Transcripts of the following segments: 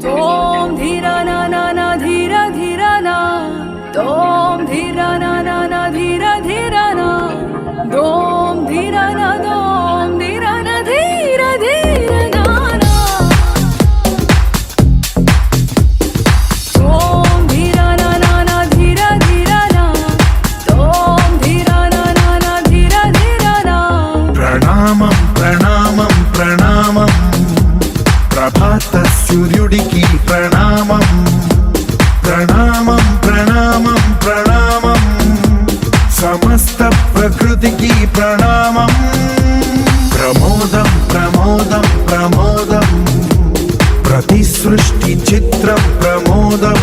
तोम धीरा ना ना ना धीरा धीरा ना, तोम धीरा ना ना ना धीरा धीरा ना, दोम धीरा ना दोम धीरा ना धीरा धीरा ना ना, तोम धीरा ना ना ना धीरा धीरा ना, तोम धीरा ना ना ना धीरा धीरा ना। ప్రణామం ప్రణామం ప్రణామం ప్రభాత సూర్యుడికి ప్రణామం ప్రణామం ప్రణామం ప్రణామం సమస్త ప్రకృతికి ప్రణామం ప్రమోదం ప్రమోదం ప్రమోదం ప్రతి సృష్టి చిత్రం ప్రమోదం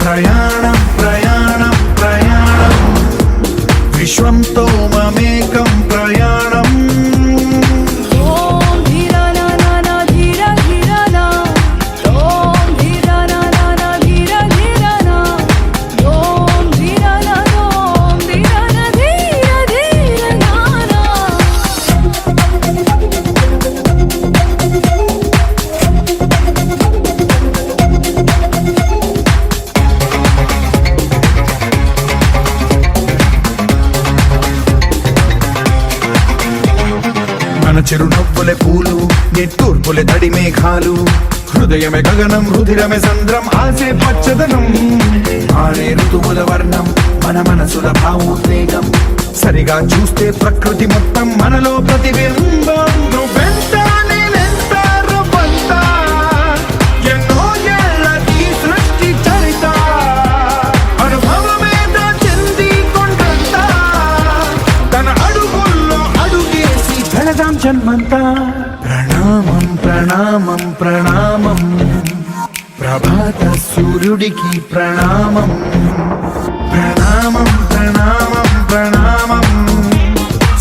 ప్రయాణం ప్రయాణం ప్రయాణం విశ్వంతో మమేకం ప్రయాణం మన చిరునవ్వులే పూలు నిట్టూర్పులే తడి మేఘాలు హృదయమే గగనం రుధిరమే సంద్రం ఆసే పచ్చదనం ఆరే ఋతువుల వర్ణం మన మనసుల భావోద్వేగం సరిగా చూస్తే ప్రకృతి మొత్తం మనలో ప్రతిబింబం నువ్వెంత నేనెంత రవ్వంత ఎన్నో ఏళ్ల ఈ సృష్టి చరిత అనుభవమే చెంది కొండంత తన అడుగుల్లో అడుగేసి వెళదాం జన్మంతా ప్రణామం ప్రణామం ప్రణామం ప్రభాత సూర్యుడికి ప్రణామం ప్రణామం ప్రణామం ప్రణామం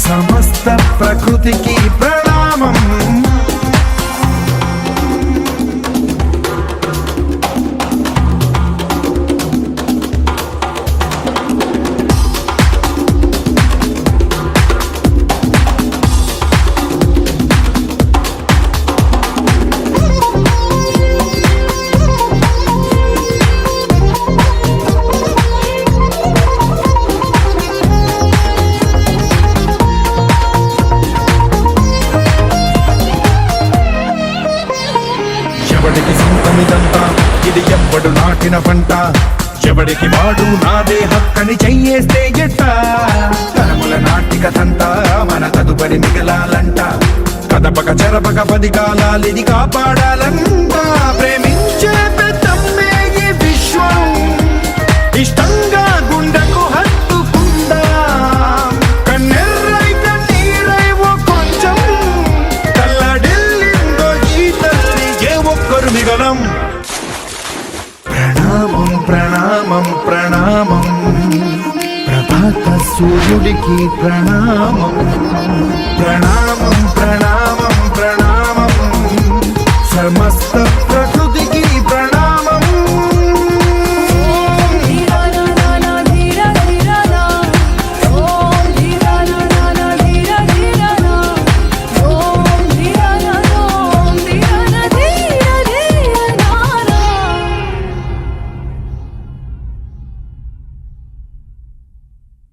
సమస్త ప్రకృతికి ప్రణామం ఎవడికి సొంతమిదంతా ఇది ఎవ్వడు నాటిన పంట ఎవడికి వాడు నాదే హక్కని చెయ్యేస్తే ఎట్ట తరముల నాటిక తంట మన తదుపరి మిగలాలంట కదపక చెరపక 10 కాలాలిది కాపాడాలంట ప్రేమించే పెద్దమ్మే ఈ విశ్వం ఇష్టంగా గుండెకు హత్తుకుందా కన్నెర్రై కన్నీరై ఓ కొంచెం తల్లడిల్లిందో ఈ తల్లి ఏ ఒక్కరు మిగలం ప్రణామం ప్రణామం ప్రణామం ప్రభాత సూర్యుడికి ప్రణామం ప్రణామం ప్రణామం ప్రణామం సమస్త